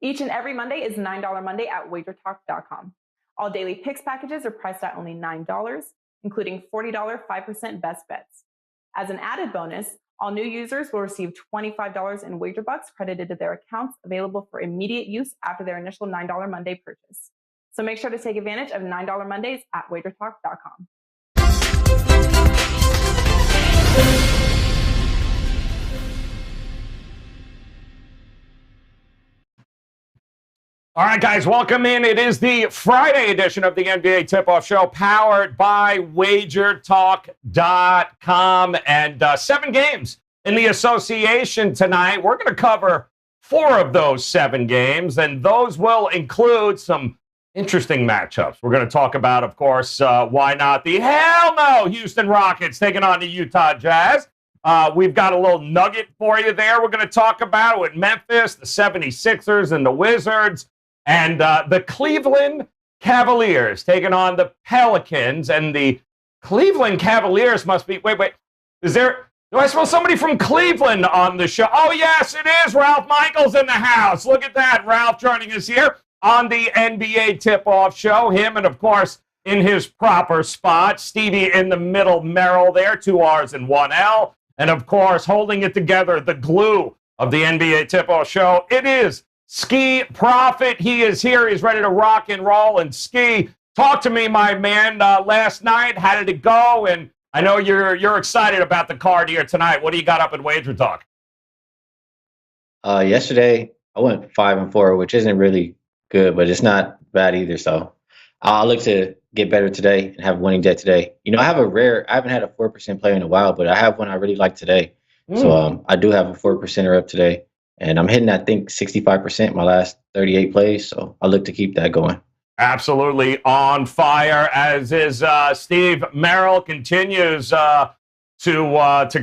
Each and every Monday is $9 Monday at WagerTalk.com. All daily picks packages are priced at only $9, including $40 5% best bets. As an added bonus, all new users will receive $25 in WagerBucks credited to their accounts, available for immediate use after their initial $9 Monday purchase. So make sure to take advantage of $9 Mondays at WagerTalk.com. All right, guys, welcome in. It is the Friday edition of the NBA Tip-Off Show, powered by WagerTalk.com. And 7 games in the association tonight. We're going to cover 4 of those 7 games, and those will include some interesting matchups. We're going to talk about, of course, why not the hell no Houston Rockets taking on the Utah Jazz. We've got a little nugget for you there. We're going to talk about with Memphis, the 76ers, and the Wizards. And the Cleveland Cavaliers taking on the Pelicans. And the Cleveland Cavaliers must be... Wait. Do I smell somebody from Cleveland on the show? Oh, yes, it is. Ralph Michaels in the house. Look at that. Ralph joining us here on the NBA Tip-Off Show. Him and, of course, in his proper spot, Stevie in the middle, Merrill there, 2 R's and 1 L. And, of course, holding it together, the glue of the NBA Tip-Off Show, it is Ski Prophet. He is here. He's ready to rock and roll. And Ski, talk to me, my man. Last night, how did it go? And I know you're excited about the card here tonight. What do you got up at Wager Talk? Yesterday, I went 5-4, which isn't really good, but it's not bad either. So I'll look to get better today and have a winning day today. You know, I haven't had a 4% player in a while, but I have one I really like today. So I do have a 4%er up today. And I'm hitting, I think, 65% my last 38 plays. So I look to keep that going. Absolutely on fire, as is Steve. Merrill continues to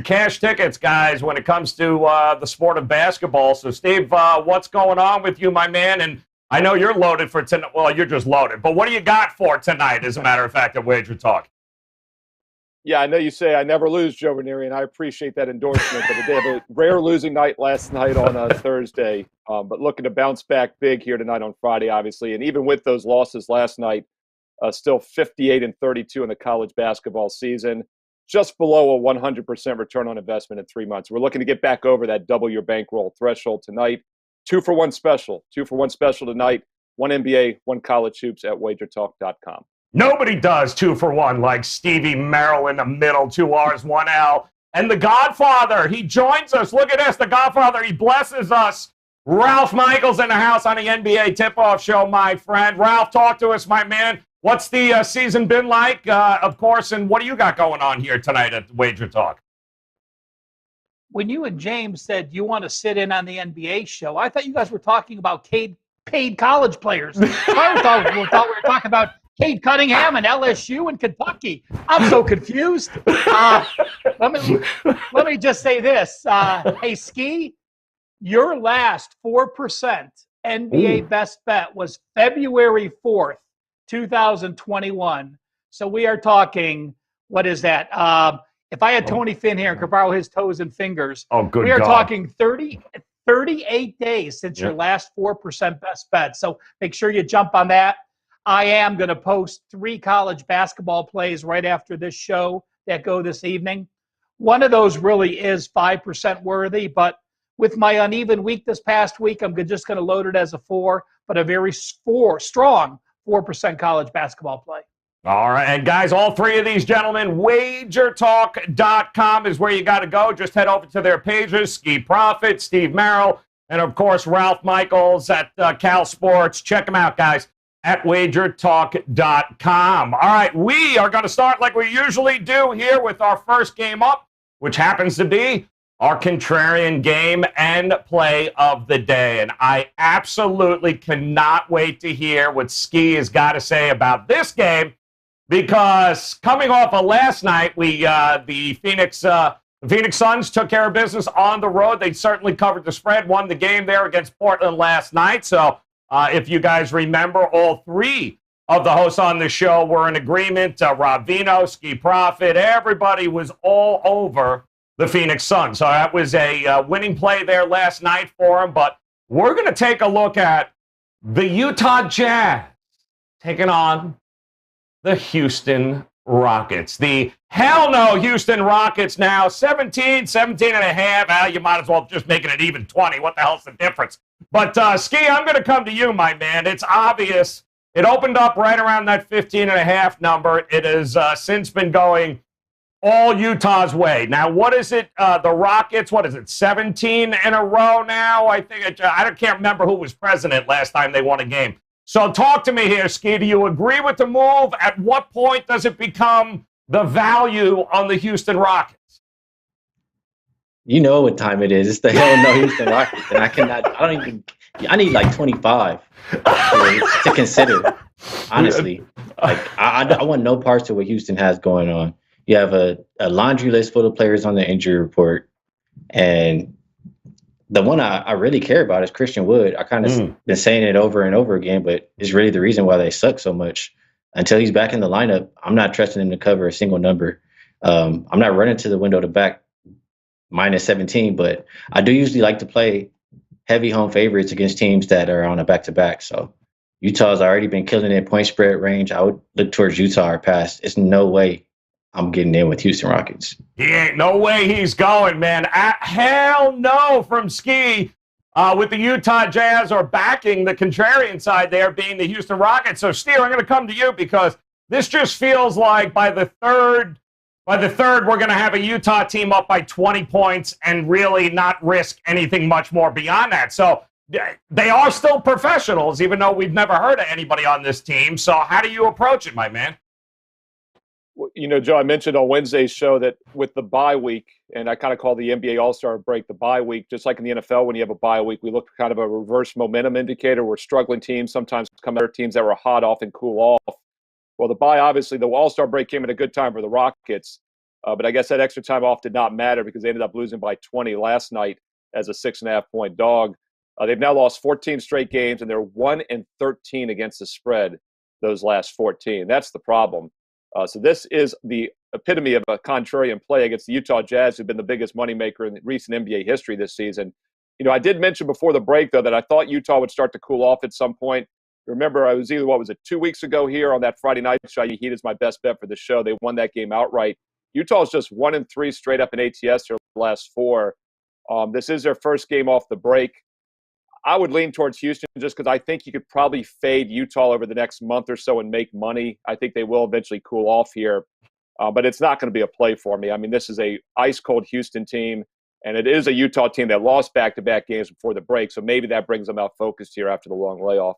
cash tickets, guys, when it comes to the sport of basketball. So, Steve, what's going on with you, my man? And I know you're loaded for tonight. Well, you're just loaded. But what do you got for tonight, as a matter of fact, at Wager Talk? Yeah, I know you say I never lose, Joe Ranieri, and I appreciate that endorsement. But they have a rare losing night last night on Thursday, but looking to bounce back big here tonight on Friday, obviously. And even with those losses last night, still 58-32 in the college basketball season, just below a 100% return on investment in 3 months. We're looking to get back over that double your bankroll threshold tonight. 2-for-1 special. 2-for-1 special tonight. 1 NBA, 1 college hoops at WagerTalk.com. Nobody does 2-for-1 like Stevie Merrill in the middle, 2 R's, 1 L. And the Godfather, he joins us. Look at this, the Godfather, he blesses us. Ralph Michaels in the house on the NBA Tip-Off Show, my friend. Ralph, talk to us, my man. What's the season been like, of course, and what do you got going on here tonight at Wager Talk? When you and James said you want to sit in on the NBA show, I thought you guys were talking about paid college players. I thought we were talking about Cade Cunningham and LSU and Kentucky. I'm so confused. Let me just say this. Hey, Ski, your last 4% NBA best bet was February 4th, 2021. So we are talking, what is that? If I had Tony Finn here and could borrow his toes and fingers, we are talking 38 days since your last 4% best bet. So make sure you jump on that. I am going to post 3 college basketball plays right after this show that go this evening. One of those really is 5% worthy, but with my uneven week this past week, I'm just going to load it as a 4, but a very strong 4% college basketball play. All right, and guys, all 3 of these gentlemen, WagerTalk.com is where you got to go. Just head over to their pages, Ski Prophet, Steve Merrill, and, of course, Ralph Michaels at Cal Sports. Check them out, guys, at WagerTalk.com. All right, we are going to start like we usually do here with our first game up, which happens to be our contrarian game and play of the day. And I absolutely cannot wait to hear what Ski has got to say about this game, because coming off of last night, the Phoenix Suns took care of business on the road. They certainly covered the spread, won the game there against Portland last night. So if you guys remember, all 3 of the hosts on the show were in agreement. Rob Vino, Ski Prophet, everybody was all over the Phoenix Suns. So that was a winning play there last night for them. But we're going to take a look at the Utah Jazz taking on the Houston Rockets. The hell no Houston Rockets now, 17 and a half. You might as well just make it an even 20. What the hell's the difference? But, Ski, I'm going to come to you, my man. It's obvious. It opened up right around that 15 and a half number. It has since been going all Utah's way. Now, what is it? The Rockets, what is it, 17 in a row now? I think I can't remember who was president last time they won a game. So talk to me here, Ski. Do you agree with the move? At what point does it become the value on the Houston Rockets? You know what time it is. It's the hell no Houston Rockets. And I need like 25 to consider, honestly. Like, I want no parts to what Houston has going on. You have a laundry list full of players on the injury report. And the one I really care about is Christian Wood. I kind of been saying it over and over again, but it's really the reason why they suck so much. Until he's back in the lineup, I'm not trusting him to cover a single number. I'm not running to the window to back minus 17, but I do usually like to play heavy home favorites against teams that are on a back-to-back. So Utah's already been killing it point spread range. I would look towards Utah or pass. It's no way I'm getting in with Houston Rockets. He ain't no way he's going, man. Hell no from Ski with the Utah Jazz or backing the contrarian side there being the Houston Rockets. So, Steer, I'm going to come to you because this just feels like by the third, we're going to have a Utah team up by 20 points and really not risk anything much more beyond that. So they are still professionals, even though we've never heard of anybody on this team. So how do you approach it, my man? You know, Joe, I mentioned on Wednesday's show that with the bye week, and I kind of call the NBA All-Star break the bye week, just like in the NFL when you have a bye week, we look for kind of a reverse momentum indicator where struggling teams sometimes come out of teams that were hot off and cool off. Well, the bye, obviously, the All-Star break came at a good time for the Rockets, but I guess that extra time off did not matter because they ended up losing by 20 last night as a 6.5-point dog. They've now lost 14 straight games, and they're 1-13 against the spread those last 14. That's the problem. So this is the epitome of a contrarian play against the Utah Jazz, who've been the biggest moneymaker in recent NBA history this season. You know, I did mention before the break, though, that I thought Utah would start to cool off at some point. Remember, I was either, 2 weeks ago here on that Friday night show, Heat is my best bet for the show. They won that game outright. Utah is just 1-3 straight up in ATS their last 4. This is their first game off the break. I would lean towards Houston just because I think you could probably fade Utah over the next month or so and make money. I think they will eventually cool off here, but it's not going to be a play for me. I mean, this is a ice-cold Houston team, and it is a Utah team that lost back-to-back games before the break, so maybe that brings them out focused here after the long layoff.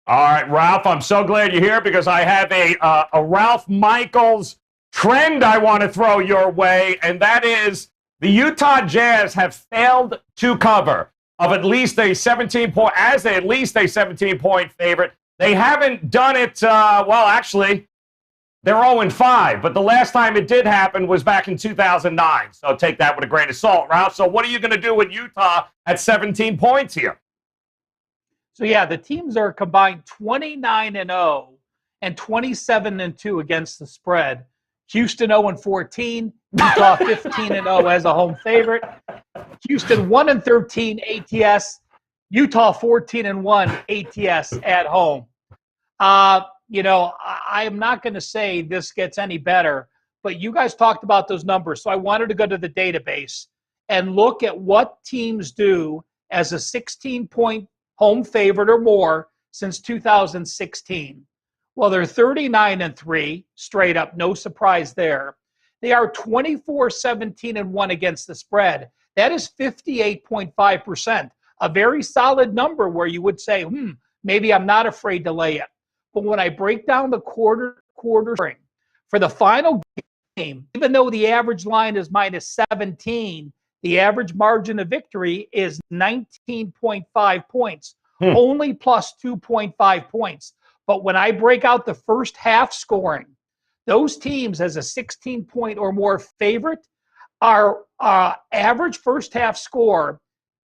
All right, Ralph, I'm so glad you're here because I have a Ralph Michaels trend I want to throw your way, and that is the Utah Jazz have failed to cover of at least a 17-point, as at least a 17-point favorite. They haven't done it, actually, they're 0-5, but the last time it did happen was back in 2009. So take that with a grain of salt, Ralph. So what are you going to do with Utah at 17 points here? So, yeah, the teams are combined 29-0 and 27-2 against the spread. Houston 0-14, Utah 15-0 as a home favorite. Houston 1-13 ATS, Utah 14-1 ATS at home. You know, I am not going to say this gets any better, but you guys talked about those numbers, so I wanted to go to the database and look at what teams do as a 16-point home favorite or more since 2016. Well, they're 39-3 straight up, no surprise there. They are 24-17-1 against the spread. That is 58.5%, a very solid number where you would say, maybe I'm not afraid to lay it. But when I break down the quarter string for the final game, even though the average line is minus 17, the average margin of victory is 19.5 points, only plus 2.5 points. But when I break out the first half scoring, those teams as a 16-point or more favorite are average first half score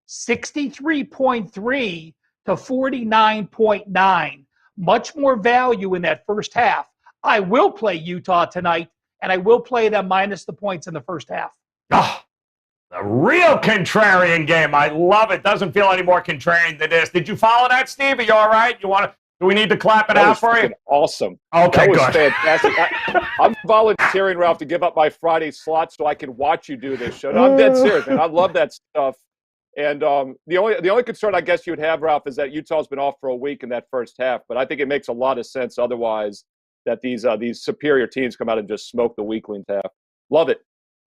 63.3 to 49.9. Much more value in that first half. I will play Utah tonight, and I will play them minus the points in the first half. A real contrarian game. I love it. Doesn't feel any more contrarian than this. Did you follow that, Steve? Are you all right? Do we need to clap it That out was for you? awesome. Okay, that was good. fantastic. I'm volunteering, Ralph, to give up my Friday slot so I can watch you do this show. No, I'm dead serious, man. I love that stuff. And the only concern I guess you would have, Ralph, is that Utah's been off for a week in that first half. But I think it makes a lot of sense otherwise that these superior teams come out and just smoke the weaklings half. Love it.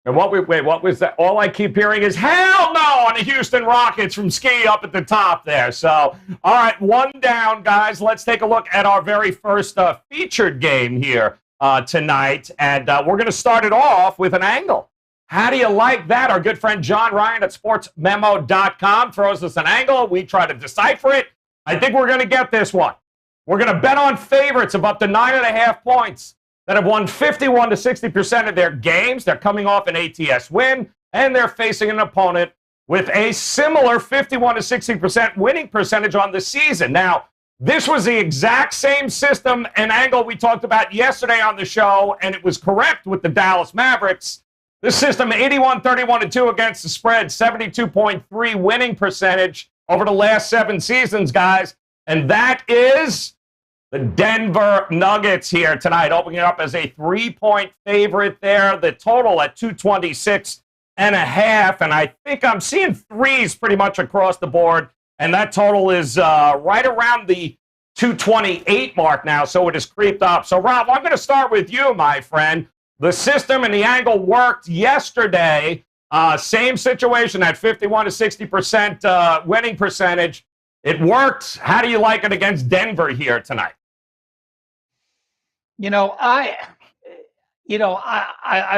And what was that? All I keep hearing is hell no on the Houston Rockets from Ski up at the top there. So, all right, one down, guys. Let's take a look at our very first featured game here tonight. And we're going to start it off with an angle. How do you like that? Our good friend John Ryan at sportsmemo.com throws us an angle. We try to decipher it. I think we're going to get this one. We're going to bet on favorites of up to 9.5 points that have won 51 to 60% of their games. They're coming off an ATS win, and they're facing an opponent with a similar 51 to 60% winning percentage on the season. Now, this was the exact same system and angle we talked about yesterday on the show, and it was correct with the Dallas Mavericks. This system, 81-31-2 against the spread, 72.3 winning percentage over the last 7 seasons, guys. And that is the Denver Nuggets here tonight, opening it up as a 3-point favorite there. The total at 226.5. And I think I'm seeing threes pretty much across the board. And that total is right around the 228 mark now, so it has creeped up. So, Rob, I'm going to start with you, my friend. The system and the angle worked yesterday. Same situation at 51 to 60% winning percentage. It worked. How do you like it against Denver here tonight? I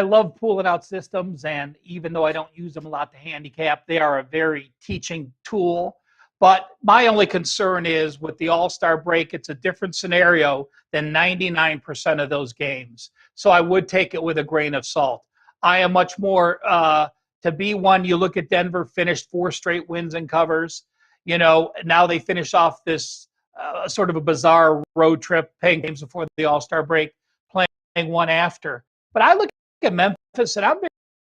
love pulling out systems, and even though I don't use them a lot to handicap, they are a very teaching tool. But my only concern is with the All-Star break, it's a different scenario than 99% of those games. So I would take it with a grain of salt. I am much more to be one. You look at Denver, finished 4 straight wins and covers. Now they finish off this sort of a bizarre road trip, playing games before the All-Star break, playing one after. But I look at Memphis, and I'm very,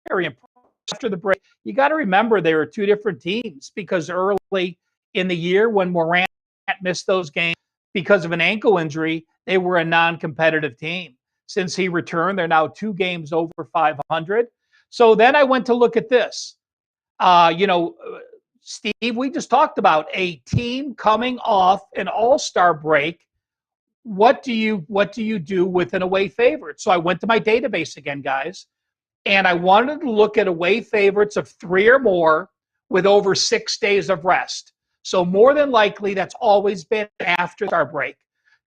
very impressed after the break. You got to remember they were 2 different teams, because early in the year when Morant missed those games because of an ankle injury, they were a non-competitive team. Since he returned, they're now 2 games over 500. So then I went to look at this. Steve, we just talked about a team coming off an All-Star break. What do you do with an away favorite? So I went to my database again, guys, and I wanted to look at away favorites of 3 or more with over 6 days of rest. So more than likely, that's always been after our break.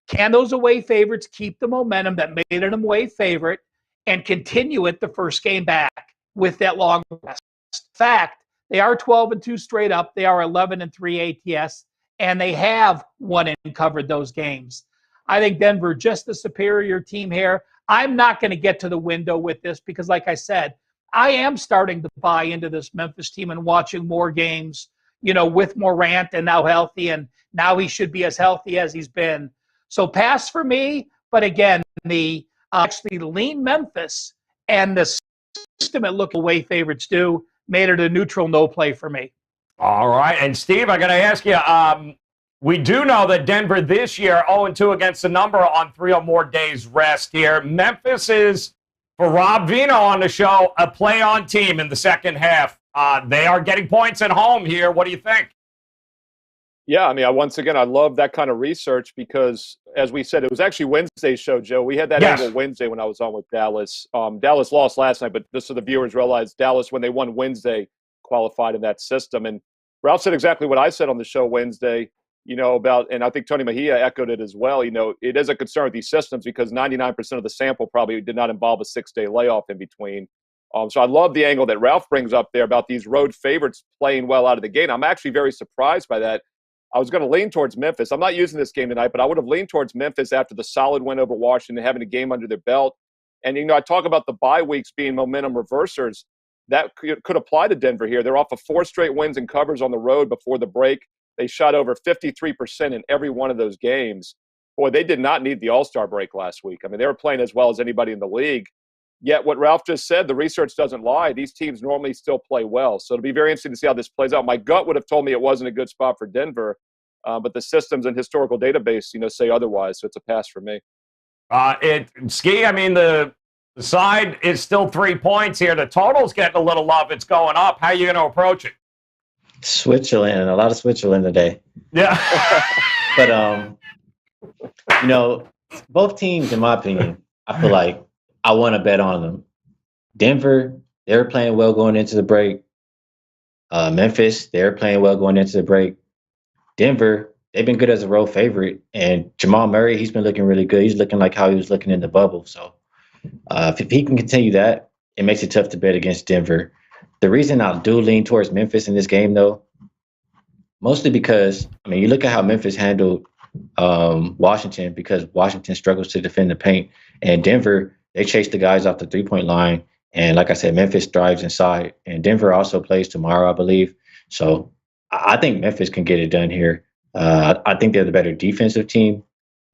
Can those away favorites keep the momentum that made it an away favorite and continue it the first game back with that long rest? Fact, they are 12-2 straight up. They are 11-3 ATS, and they have won and covered those games. I think Denver, just the superior team here. I'm not going to get to the window with this because, like I said, I am starting to buy into this Memphis team and watching more games, with Morant and now healthy, and now he should be as healthy as he's been. So pass for me, but again, the actually lean Memphis and the system at look away favorites do made it a neutral no play for me. All right, and Steve, I got to ask you, we do know that Denver this year 0-2 against the number on 3 or more days rest here. Memphis is, for Rob Vino on the show, a play-on team in the second half. They are getting points at home here. What do you think? Yeah, once again, I love that kind of research because, as we said, it was actually Wednesday's show, Joe. We had that angle Wednesday when I was on with Dallas. Dallas lost last night, but just so the viewers realize, Dallas, when they won Wednesday, qualified in that system. And Ralph said exactly what I said on the show Wednesday, about, and I think Tony Mejia echoed it as well. It is a concern with these systems because 99% of the sample probably did not involve a 6-day layoff in between. So I love the angle that Ralph brings up there about these road favorites playing well out of the gate. I'm actually very surprised by that. I was going to lean towards Memphis. I'm not using this game tonight, but I would have leaned towards Memphis after the solid win over Washington, having a game under their belt. And, I talk about the bye weeks being momentum reversers. That could apply to Denver here. They're off of 4 straight wins and covers on the road before the break. They shot over 53% in every one of those games. Boy, they did not need the All-Star break last week. They were playing as well as anybody in the league. Yet what Ralph just said, the research doesn't lie. These teams normally still play well. So it'll be very interesting to see how this plays out. My gut would have told me it wasn't a good spot for Denver, but the systems and historical database, say otherwise. So it's a pass for me. Ski, I mean, the side is still 3 points here. The total's getting a little love. It's going up. How are you going to approach it? Switzerland, a lot of Switzerland today. Yeah. But, both teams, in my opinion, I feel like I want to bet on them. Denver, they were playing well going into the break. Memphis, they're playing well going into the break. Denver, they've been good as a road favorite. And Jamal Murray, he's been looking really good. He's looking like how he was looking in the bubble. So if he can continue that, it makes it tough to bet against Denver. The reason I do lean towards Memphis in this game, though, mostly because, you look at how Memphis handled Washington, because Washington struggles to defend the paint. And Denver, they chase the guys off the three-point line. And like I said, Memphis thrives inside. And Denver also plays tomorrow, I believe. So I think Memphis can get it done here. I think they're the better defensive team.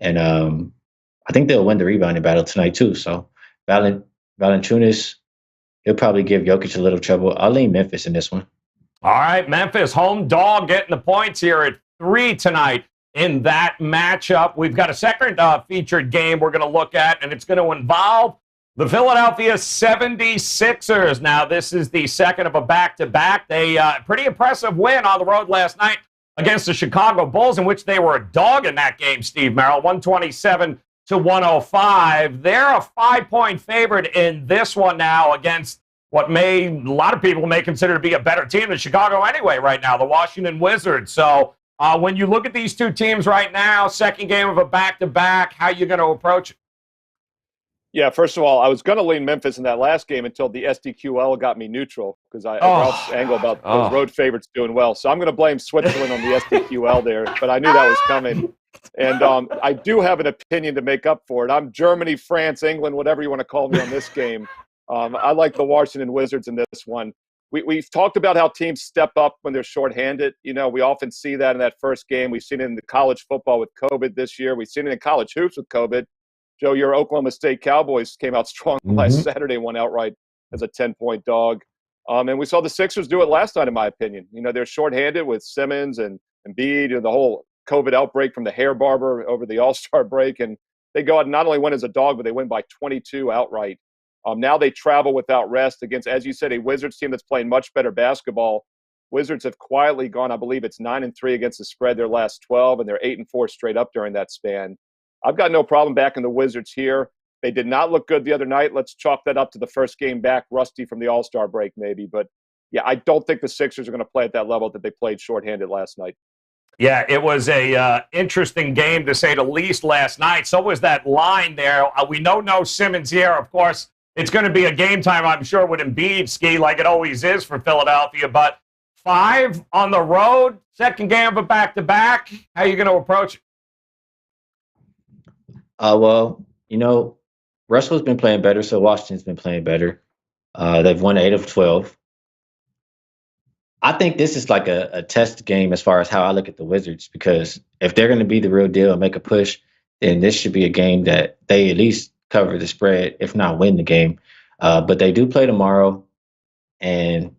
And I think they'll win the rebounding battle tonight, too. So Valanciunas, he'll probably give Jokic a little trouble. I'll lean Memphis in this one. All right, Memphis, home dog, getting the points here at 3 tonight in that matchup. We've got a second featured game we're going to look at, and it's going to involve the Philadelphia 76ers. Now, this is the second of a back-to-back. They pretty impressive win on the road last night against the Chicago Bulls, in which they were a dog in that game, Steve Merrill, 127-105. They're a 5-point favorite in this one now against what a lot of people may consider to be a better team than Chicago anyway right now, the Washington Wizards. So when you look at these two teams right now, second game of a back-to-back, how are you going to approach it? Yeah, first of all, I was going to lean Memphis in that last game until the SDQL got me neutral because Ralph's angle about those road favorites doing well. So I'm going to blame Switzerland on the SDQL there, but I knew that was coming. And I do have an opinion to make up for it. I'm Germany, France, England, whatever you want to call me on this game. I like the Washington Wizards in this one. We've talked about how teams step up when they're shorthanded. We often see that in that first game. We've seen it in the college football with COVID this year. We've seen it in college hoops with COVID. Joe, your Oklahoma State Cowboys came out strong last Saturday, won outright as a 10-point dog. And we saw the Sixers do it last night, in my opinion. They're shorthanded with Simmons and Embiid, the whole COVID outbreak from the hair barber over the All-Star break. And they go out and not only win as a dog, but they win by 22 outright. Now they travel without rest against, as you said, a Wizards team that's playing much better basketball. Wizards have quietly gone, I believe it's 9-3 against the spread their last 12, and they're 8-4 straight up during that span. I've got no problem backing the Wizards here. They did not look good the other night. Let's chalk that up to the first game back, rusty from the All-Star break maybe. But, yeah, I don't think the Sixers are going to play at that level that they played shorthanded last night. Yeah, it was a interesting game, to say the least, last night. So was that line there. We know no Simmons here. Of course, it's going to be a game time, I'm sure, with Embiid, Ski, like it always is for Philadelphia. But 5 on the road, second game of a back-to-back. How are you going to approach it? Russell's been playing better, so Washington's been playing better. They've won 8 of 12. I think this is like a test game as far as how I look at the Wizards, because if they're going to be the real deal and make a push, then this should be a game that they at least cover the spread, if not win the game. But they do play tomorrow. And,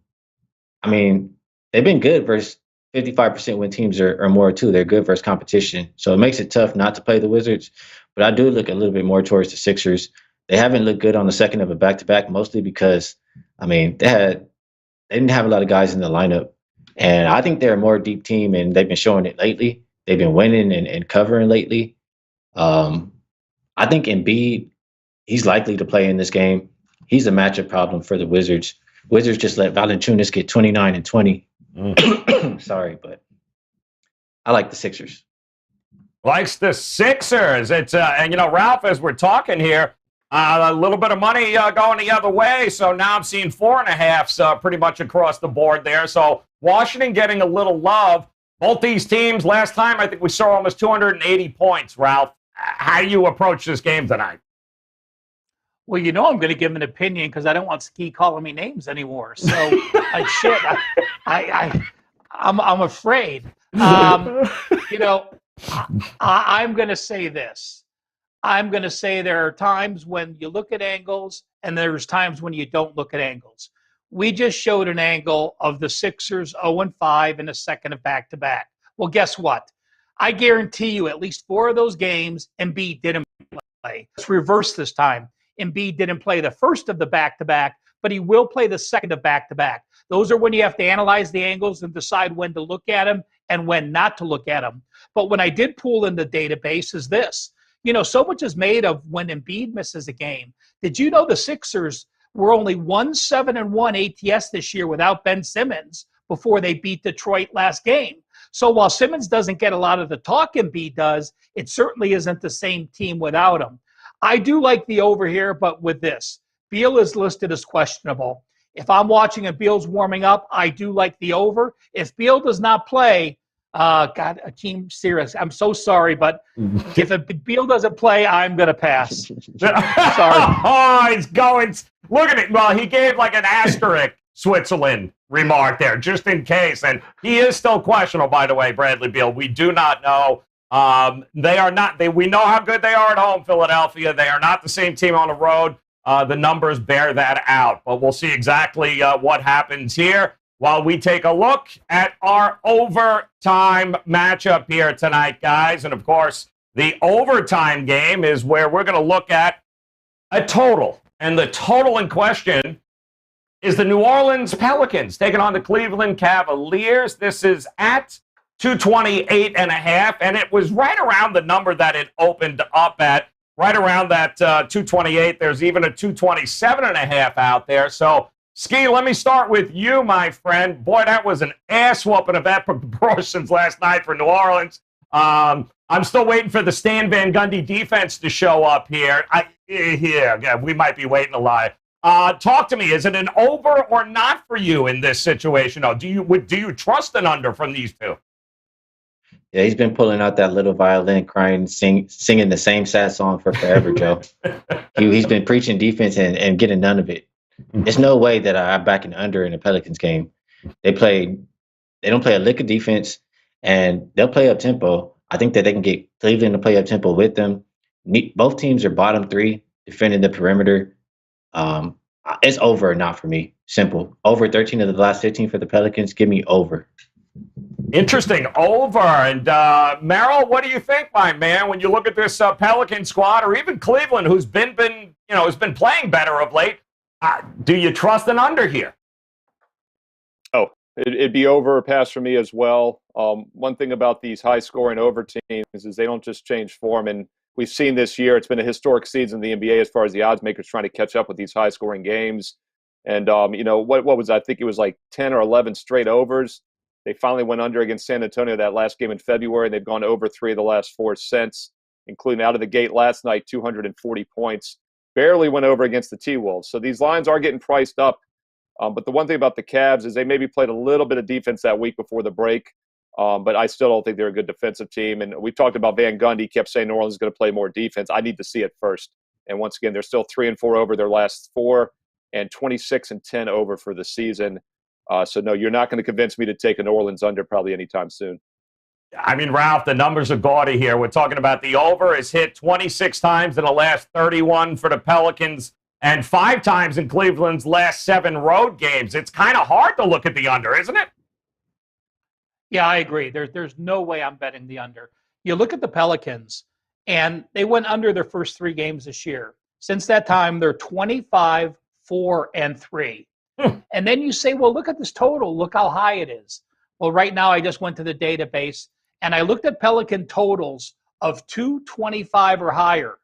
they've been good versus 55% when teams are more, too. They're good versus competition. So it makes it tough not to play the Wizards. But I do look a little bit more towards the Sixers. They haven't looked good on the second of a back-to-back, mostly because, they didn't have a lot of guys in the lineup. And I think they're a more deep team, and they've been showing it lately. They've been winning and covering lately. I think Embiid, he's likely to play in this game. He's a matchup problem for the Wizards. Wizards just let Valanciunas get 29 and 20. Sorry, but I like the Sixers. Likes the Sixers. It's and Ralph, as we're talking here, a little bit of money going the other way. So now I'm seeing 4.5s pretty much across the board there. So Washington getting a little love. Both these teams last time, I think we saw almost 280 points. Ralph, how do you approach this game tonight? Well, I'm going to give him an opinion because I don't want Ski calling me names anymore. So I'm afraid. I'm going to say this. I'm going to say there are times when you look at angles and there's times when you don't look at angles. We just showed an angle of the Sixers 0-5 in a second of back-to-back. Well, guess what? I guarantee you at least 4 of those games, Embiid didn't play. Let's reverse this time. Embiid didn't play the first of the back-to-back, but he will play the second of back-to-back. Those are when you have to analyze the angles and decide when to look at them and when not to look at them. But when I did pull in the database is this. So much is made of when Embiid misses a game. Did you know the Sixers were only 1-7-1 ATS this year without Ben Simmons before they beat Detroit last game? So while Simmons doesn't get a lot of the talk Embiid does, it certainly isn't the same team without him. I do like the over here, but with this, Beal is listed as questionable. If I'm watching and Beal's warming up, I do like the over. If Beal does not play, God, a team serious. I'm so sorry, but if Beal doesn't play, I'm going to pass. Sorry. Oh, he's going. Look at it. Well, he gave like an asterisk Switzerland remark there, just in case. And he is still questionable, by the way, Bradley Beal. We do not know. They are not. We know how good they are at home, Philadelphia. They are not the same team on the road. The numbers bear that out. But we'll see exactly what happens here while we take a look at our overtime matchup here tonight, guys. And, of course, the overtime game is where we're going to look at a total. And the total in question is the New Orleans Pelicans taking on the Cleveland Cavaliers. This is at 228.5, and it was right around the number that it opened up at, right around that 228. There's even a 227.5 out there. So, Ski, let me start with you, my friend. Boy, that was an ass-whooping of epic proportions last night for New Orleans. I'm still waiting for the Stan Van Gundy defense to show up here. Yeah, we might be waiting a lot. Talk to me. Is it an over or not for you in this situation? Do you trust an under from these two? Yeah, he's been pulling out that little violin, crying, singing the same sad song for forever, Joe. He's been preaching defense and getting none of it. There's no way that I'm backing under in a Pelicans game. They don't play a lick of defense, and they'll play up tempo. I think that they can get Cleveland to play up tempo with them. Both teams are bottom 3 defending the perimeter. It's over or not for me. Simple. Over 13 of the last 15 for the Pelicans. Give me over. Interesting. Over. And Merrill, what do you think, my man, when you look at this Pelican squad, or even Cleveland, who's been playing better of late? Do you trust an under here? Oh, it'd be over or pass for me as well. One thing about these high-scoring over teams is they don't just change form. And we've seen this year, it's been a historic season in the NBA as far as the odds makers trying to catch up with these high-scoring games. And, what was I think it was like 10 or 11 straight overs. They finally went under against San Antonio that last game in February, and they've gone over 3 of the last 4 since, including out of the gate last night, 240 points. Barely went over against the T-Wolves. So these lines are getting priced up. But the one thing about the Cavs is they maybe played a little bit of defense that week before the break. But I still don't think they're a good defensive team. And we talked about Van Gundy, kept saying New Orleans is going to play more defense. I need to see it first. And once again, they're still 3-4 over their last 4 and 26-10 over for the season. So, no, you're not going to convince me to take a New Orleans under probably anytime soon. I mean, Ralph, the numbers are gaudy here. We're talking about the over is hit 26 times in the last 31 for the Pelicans and 5 times in Cleveland's last 7 road games. It's kind of hard to look at the under, isn't it? Yeah, I agree. There's no way I'm betting the under. You look at the Pelicans, and they went under their first 3 games this year. Since that time, they're 25-4-3. And then you say, well, look at this total. Look how high it is. Well, right now I just went to the database, and I looked at Pelican totals of 225 or higher.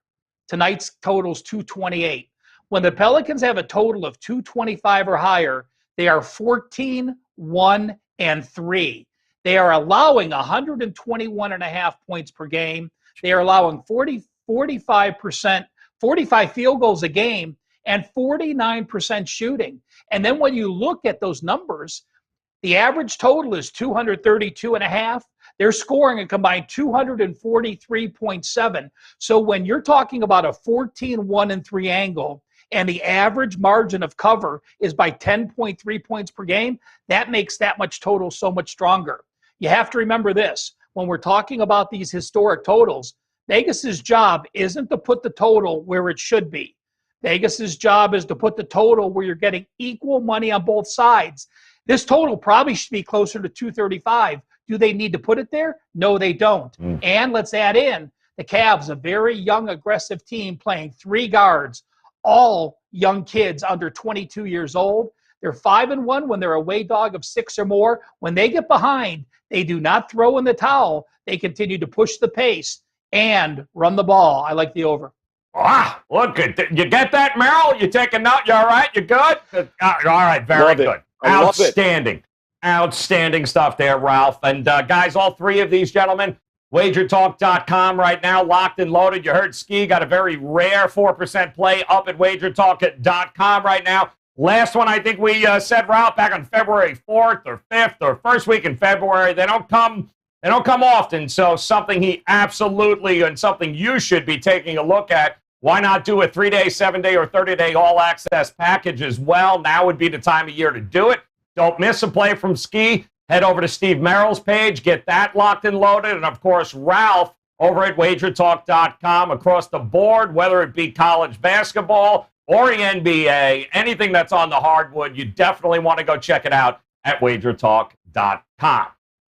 Tonight's total's 228. When the Pelicans have a total of 225 or higher, they are 14-1-3. They are allowing 121.5 points per game. They are allowing 45 field goals a game, and 49% shooting. And then when you look at those numbers, the average total is 232.5. They're scoring a combined 243.7. So when you're talking about a 14-1-3 angle, and the average margin of cover is by 10.3 points per game, that makes that much total so much stronger. You have to remember this. When we're talking about these historic totals, Vegas's job isn't to put the total where it should be. Vegas's job is to put the total where you're getting equal money on both sides. This total probably should be closer to 235. Do they need to put it there? No, they don't. And let's add in the Cavs, a very young, aggressive team playing 3 guards, all young kids under 22 years old. They're 5-1 when they're away dog of 6 or more. When they get behind, they do not throw in the towel. They continue to push the pace and run the ball. I like the over. Ah, look, you get that, Merrill? You take a note? You all right? You good? All right, very good. Outstanding. Outstanding stuff there, Ralph. And guys, all 3 of these gentlemen, WagerTalk.com right now, locked and loaded. You heard Ski got a very rare 4% play up at WagerTalk.com right now. Last one, I think we said, Ralph, back on February 4th or 5th or first week in February. They don't come often, so something he absolutely and something you should be taking a look at. Why not do a 3-day, 7-day, or 30-day all-access package as well? Now would be the time of year to do it. Don't miss a play from Ski. Head over to Steve Merrill's page. Get that locked and loaded. And, of course, Ralph over at WagerTalk.com across the board, whether it be college basketball or the NBA, anything that's on the hardwood, you definitely want to go check it out at WagerTalk.com.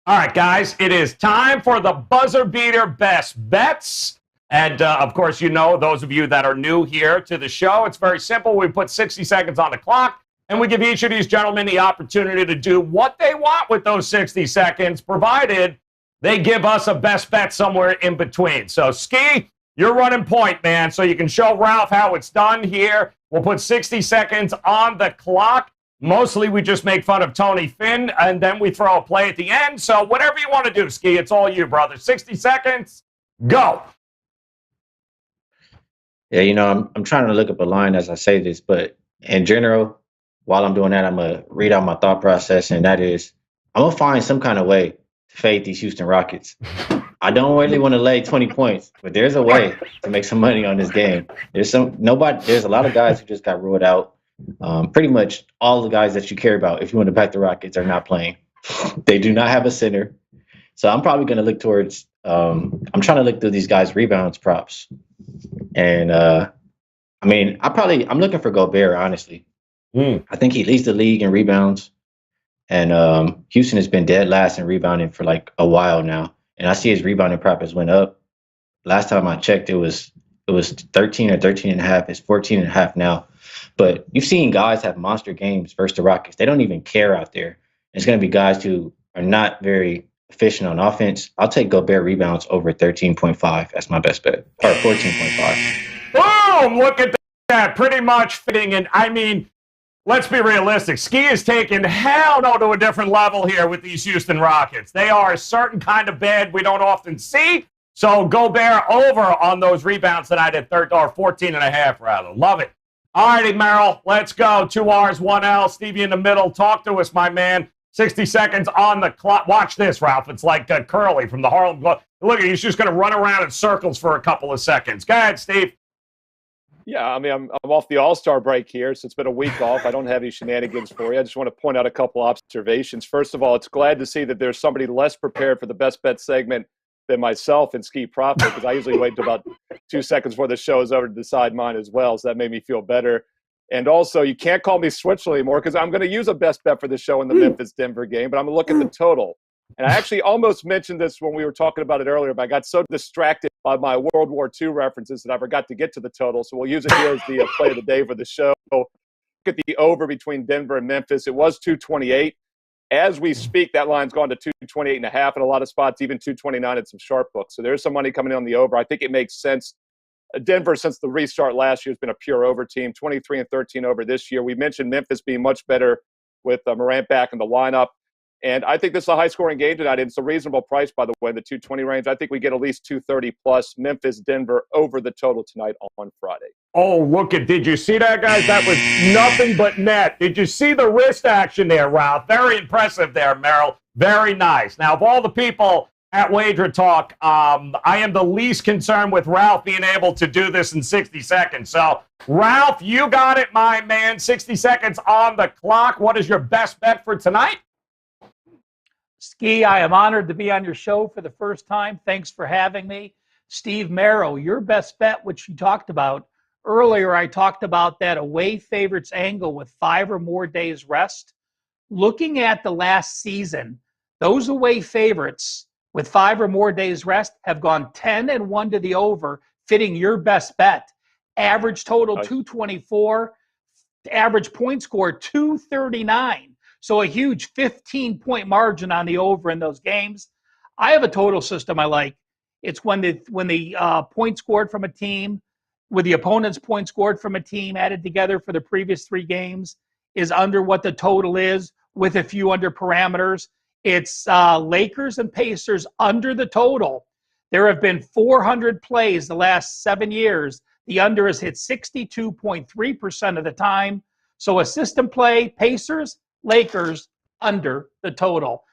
All right, guys, it is time for the buzzer beater best bets. And, of course, you know, those of you that are new here to the show, it's very simple. We put 60 seconds on the clock, and we give each of these gentlemen the opportunity to do what they want with those 60 seconds, provided they give us a best bet somewhere in between. So, Ski, you're running point, man, so you can show Ralph how it's done here. We'll put 60 seconds on the clock. Mostly we just make fun of Tony Finn, and then we throw a play at the end. So whatever you want to do, Ski, it's all you, brother. 60 seconds, go. Yeah, you know, I'm trying to look up a line as I say this, but in general, while I'm doing that, I'm going to read out my thought process, and that is I'm going to find some kind of way to fade these Houston Rockets. I don't really want to lay 20 points, but there's a way to make some money on this game. There's a lot of guys who just got ruled out. Pretty much all the guys that you care about, if you want to back the Rockets, are not playing. They do not have a center. So I'm probably going to look towards, I'm trying to look through these guys' rebounds props. And I'm looking for Gobert, honestly. I think he leads the league in rebounds. And Houston has been dead last in rebounding for like a while now. And I see his rebounding prop has went up. Last time I checked, it was 13 or 13 and a half. It's 14 and a half now. But you've seen guys have monster games versus the Rockets. They don't even care out there. It's going to be guys who are not very efficient on offense. I'll take Gobert rebounds over 13.5 as my best bet, or 14.5. Boom! Look at that. Pretty much fitting. And I mean, let's be realistic. Ski is taking hell no to a different level here with these Houston Rockets. They are a certain kind of bad we don't often see. So Gobert over on those rebounds tonight at 14 and a half, rather. Love it. All righty, Merrill, let's go. 2 R's, 1 L. Stevie in the middle. Talk to us, my man. 60 seconds on the clock. Watch this, Ralph. It's like Curly from the Harlem Globe. Look, he's just going to run around in circles for a couple of seconds. Go ahead, Steve. Yeah, I mean, I'm off the All-Star break here, so it's been a week off. I don't have any shenanigans for you. I just want to point out a couple observations. First of all, it's glad to see that there's somebody less prepared for the best bet segment than myself and Ski Profit, because I usually wait until about 2 seconds before the show is over to decide mine as well, so that made me feel better. And also, you can't call me Switchel anymore, because I'm going to use a best bet for the show in the Memphis-Denver game, but I'm going to look at the total. And I actually almost mentioned this when we were talking about it earlier, but I got so distracted by my World War II references that I forgot to get to the total, so we'll use it here as the play of the day for the show. Look at the over between Denver and Memphis. It was 228. As we speak, that line's gone to 228.5 in a lot of spots, even 229 at some sharp books. So there's some money coming in on the over. I think it makes sense. Denver, since the restart last year, has been a pure over team, 23 and 13 over this year. We mentioned Memphis being much better with Morant back in the lineup. And I think this is a high-scoring game tonight. It's a reasonable price, by the way, in the 220 range. I think we get at least 230 plus. Memphis, Denver over the total tonight on Friday. Oh, look at, did you see that, guys? That was nothing but net. Did you see the wrist action there, Ralph? Very impressive there, Merrill. Very nice. Now, of all the people at Wager Talk, I am the least concerned with Ralph being able to do this in 60 seconds. So, Ralph, you got it, my man. 60 seconds on the clock. What is your best bet for tonight? Ski, I am honored to be on your show for the first time. Thanks for having me. Steve Merrill, your best bet, which you talked about earlier, I talked about that away favorites angle with 5 or more days rest. Looking at the last season, those away favorites with 5 or more days rest have gone 10-1 to the over, fitting your best bet. Average total 224, average point score 239. So a huge 15-point margin on the over in those games. I have a total system I like. It's when the point scored from a team, with the opponent's point scored from a team added together for the previous 3 games is under what the total is, with a few under parameters. It's Lakers and Pacers under the total. There have been 400 plays the last 7 years. The under has hit 62.3% of the time. So a system play, Pacers, Lakers, under the total.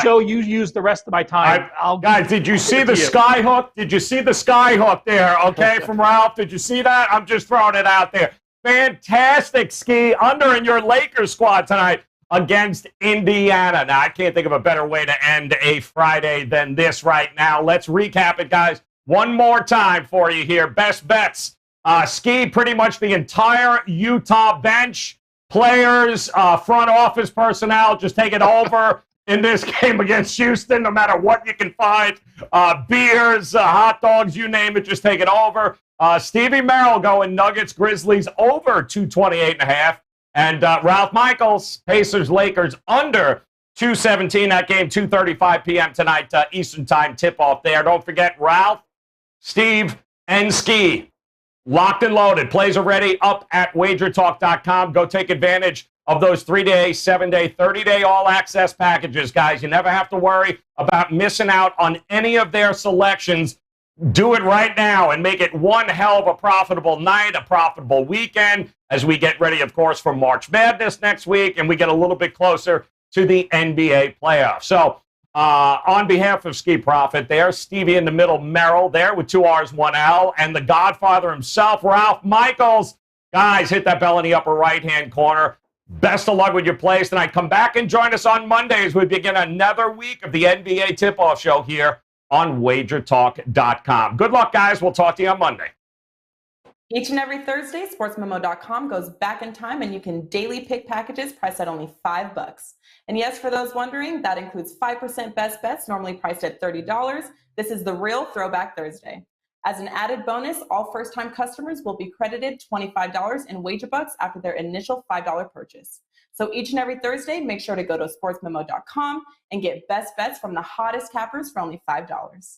Joe, you used the rest of my time. Guys, did you see the sky hook? Did you see the sky hook there, okay, from Ralph? Did you see that? I'm just throwing it out there. Fantastic ski under in your Lakers squad tonight against Indiana. Now, I can't think of a better way to end a Friday than this right now. Let's recap it, guys, one more time for you here. Best bets. Ski pretty much the entire Utah bench. Players, front office personnel, just take it over in this game against Houston, no matter what you can find. Beers, hot dogs, you name it, just take it over. Stevie Merrill going Nuggets, Grizzlies over 228.5. And Ralph Michaels, Pacers, Lakers under 217. That game, 2:35 p.m. tonight, Eastern Time tip-off there. Don't forget, Ralph, Steve, and Ski. Locked and loaded. Plays are ready up at WagerTalk.com. Go take advantage of those 3-day, 7-day, 30-day all-access packages, guys. You never have to worry about missing out on any of their selections. Do it right now and make it one hell of a profitable night, a profitable weekend, as we get ready, of course, for March Madness next week, and we get a little bit closer to the NBA playoffs. So, on behalf of Ski Profit there, Stevie in the middle, Merrill there with 2 R's, 1 L, and the Godfather himself, Ralph Michaels. Guys, hit that bell in the upper right-hand corner. Best of luck with your plays tonight. Come back and join us on Monday as we begin another week of the NBA tip-off show here on WagerTalk.com. Good luck, guys. We'll talk to you on Monday. Each and every Thursday, SportsMemo.com goes back in time and you can daily pick packages priced at only $5. And yes, for those wondering, that includes 5% best bets, normally priced at $30. This is the real Throwback Thursday. As an added bonus, all first-time customers will be credited $25 in WagerBucks after their initial $5 purchase. So each and every Thursday, make sure to go to SportsMemo.com and get best bets from the hottest cappers for only $5.